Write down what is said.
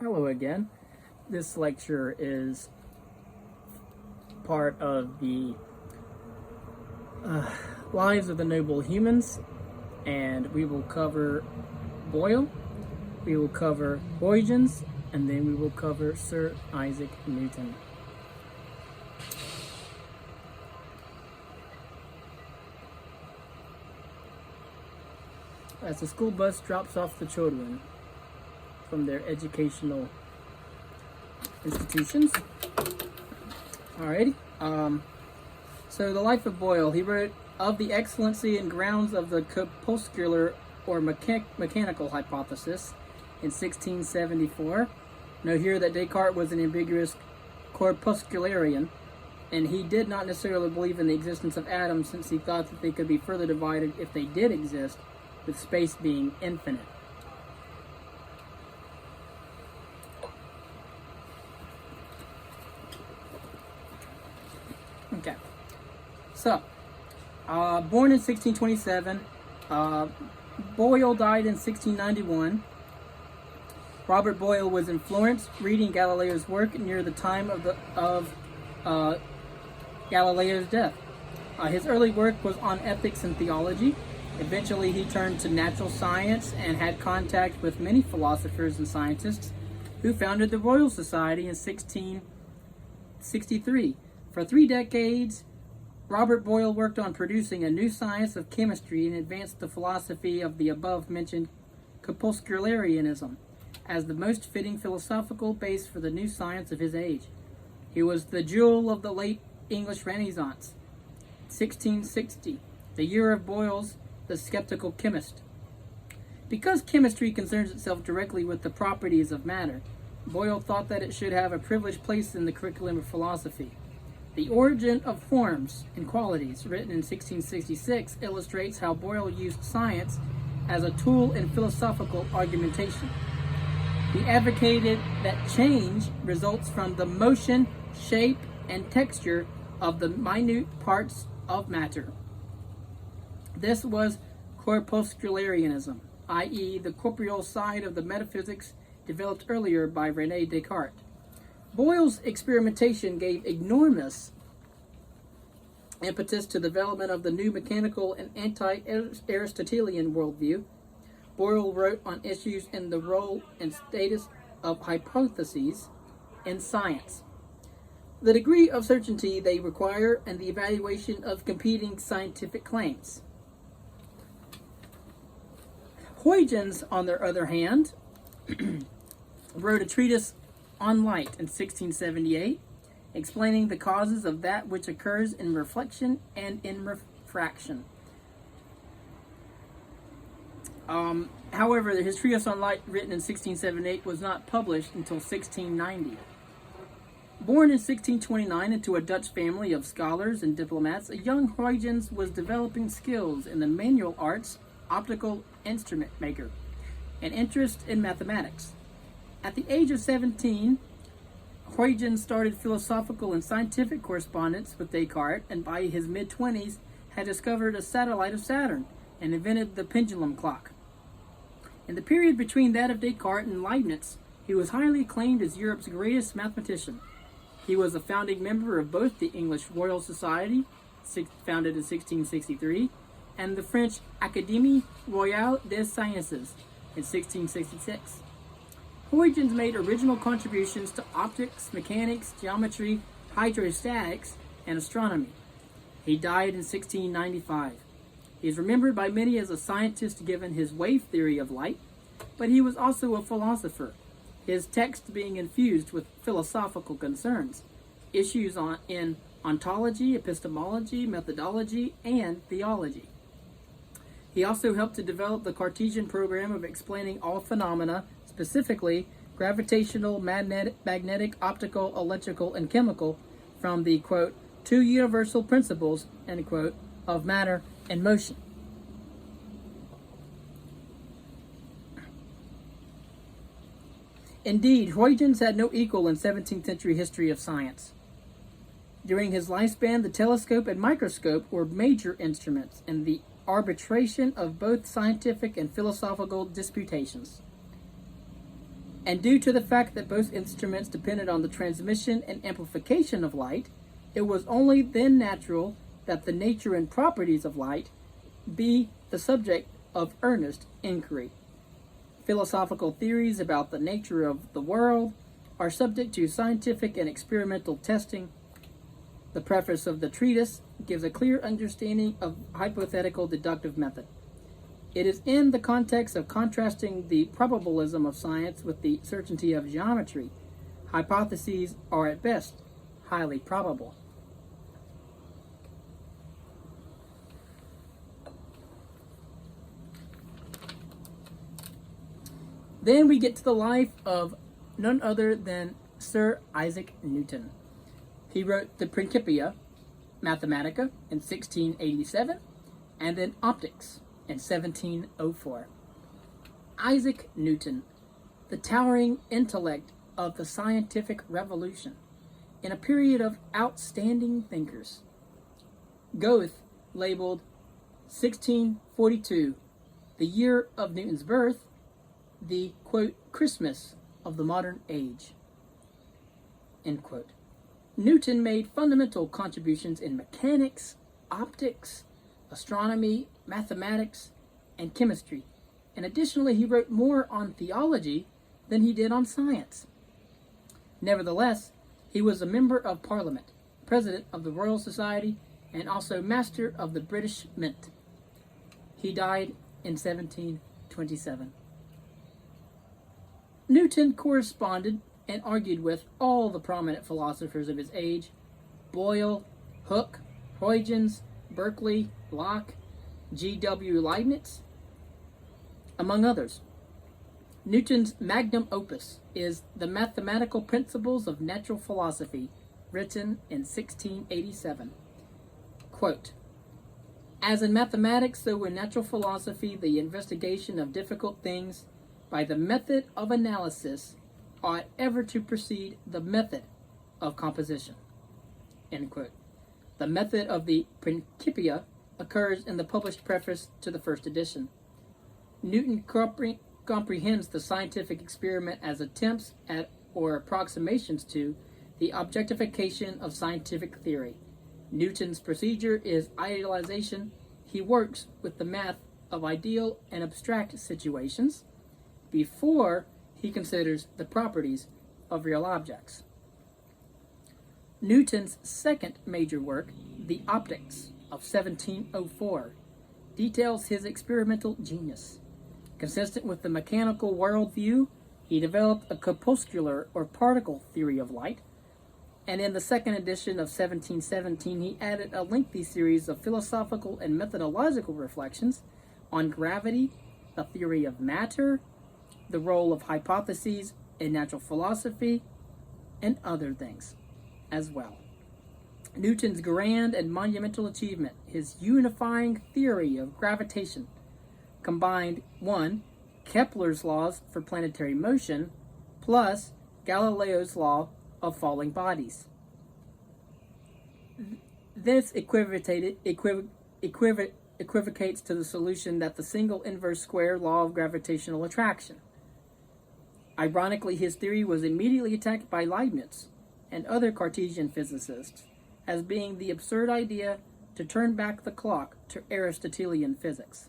Hello again. This lecture is part of the Lives of the Noble Humans, and we will cover Boyle, we will cover Huygens, and then we will cover Sir Isaac Newton. As the school bus drops off the children from their educational institutions. Alrighty. So the life of Boyle, he wrote of the excellency and grounds of the corpuscular or mechanical hypothesis in 1674. Note here that Descartes was an ambiguous corpuscularian, and he did not necessarily believe in the existence of atoms, since he thought that they could be further divided if they did exist, with space being infinite. Okay, so born in 1627, Boyle died in 1691. Robert Boyle was in Florence reading Galileo's work near the time of Galileo's death. His early work was on ethics and theology. Eventually, he turned to natural science and had contact with many philosophers and scientists who founded the Royal Society in 1663. For 3 decades, Robert Boyle worked on producing a new science of chemistry and advanced the philosophy of the above-mentioned corpuscularianism as the most fitting philosophical base for the new science of his age. He was the jewel of the late English Renaissance, 1660, the year of Boyle's The Skeptical Chemist. Because chemistry concerns itself directly with the properties of matter, Boyle thought that it should have a privileged place in the curriculum of philosophy. The Origin of Forms and Qualities, written in 1666, illustrates how Boyle used science as a tool in philosophical argumentation. He advocated that change results from the motion, shape, and texture of the minute parts of matter. This was corpuscularianism, i.e., the corporeal side of the metaphysics developed earlier by René Descartes. Boyle's experimentation gave enormous impetus to the development of the new mechanical and anti-Aristotelian worldview. Boyle wrote on issues in the role and status of hypotheses in science, the degree of certainty they require, and the evaluation of competing scientific claims. Huygens, on the other hand, wrote a treatise on light in 1678, explaining the causes of that which occurs in reflection and in refraction. However, his treatise on light, written in 1678, was not published until 1690. Born in 1629 into a Dutch family of scholars and diplomats, a young Huygens was developing skills in the manual arts, optical instrument maker, and interest in mathematics. At the age of 17, Huygens started philosophical and scientific correspondence with Descartes, and by his mid-20s had discovered a satellite of Saturn and invented the pendulum clock. In the period between that of Descartes and Leibniz, he was highly acclaimed as Europe's greatest mathematician. He was a founding member of both the English Royal Society, founded in 1663, and the French Académie Royale des Sciences in 1666. Huygens made original contributions to optics, mechanics, geometry, hydrostatics, and astronomy. He died in 1695. He is remembered by many as a scientist given his wave theory of light, but he was also a philosopher, his texts being infused with philosophical concerns, issues in ontology, epistemology, methodology, and theology. He also helped to develop the Cartesian program of explaining all phenomena, specifically gravitational, magnetic, optical, electrical, and chemical, from the, quote, 2 universal principles, end quote, of matter and motion. Indeed, Huygens had no equal in 17th century history of science. During his lifespan, the telescope and microscope were major instruments in the arbitration of both scientific and philosophical disputations. And due to the fact that both instruments depended on the transmission and amplification of light, it was only then natural that the nature and properties of light be the subject of earnest inquiry. Philosophical theories about the nature of the world are subject to scientific and experimental testing. The preface of the treatise gives a clear understanding of hypothetical deductive method. It is in the context of contrasting the probabilism of science with the certainty of geometry. Hypotheses are at best highly probable. Then we get to the life of none other than Sir Isaac Newton. He wrote the Principia Mathematica in 1687 and then Optics in 1704. Isaac Newton, the towering intellect of the scientific revolution, in a period of outstanding thinkers. Goethe labeled 1642, the year of Newton's birth, the, quote, Christmas of the modern age, end quote. Newton made fundamental contributions in mechanics, optics, astronomy, mathematics, and chemistry, and additionally he wrote more on theology than he did on science. Nevertheless, he was a member of Parliament, president of the Royal Society, and also master of the British Mint. He died in 1727. Newton corresponded and argued with all the prominent philosophers of his age: Boyle, Hooke, Huygens, Berkeley, Locke, G.W. Leibniz, among others. Newton's magnum opus is The Mathematical Principles of Natural Philosophy, written in 1687. Quote, as in mathematics, so in natural philosophy, the investigation of difficult things by the method of analysis ought ever to precede the method of composition. End quote. The method of the Principia occurs in the published preface to the first edition. Newton comprehends the scientific experiment as attempts at or approximations to the objectification of scientific theory. Newton's procedure is idealization. He works with the math of ideal and abstract situations before he considers the properties of real objects. Newton's second major work, The Optics of 1704, details his experimental genius. Consistent with the mechanical worldview, he developed a corpuscular or particle theory of light, and in the second edition of 1717 he added a lengthy series of philosophical and methodological reflections on gravity, the theory of matter, the role of hypotheses in natural philosophy, and other things as well. Newton's grand and monumental achievement, his unifying theory of gravitation, combined 1. Kepler's laws for planetary motion plus Galileo's law of falling bodies. This equivocates to the solution that the single inverse square law of gravitational attraction. Ironically, his theory was immediately attacked by Leibniz and other Cartesian physicists as being the absurd idea to turn back the clock to Aristotelian physics.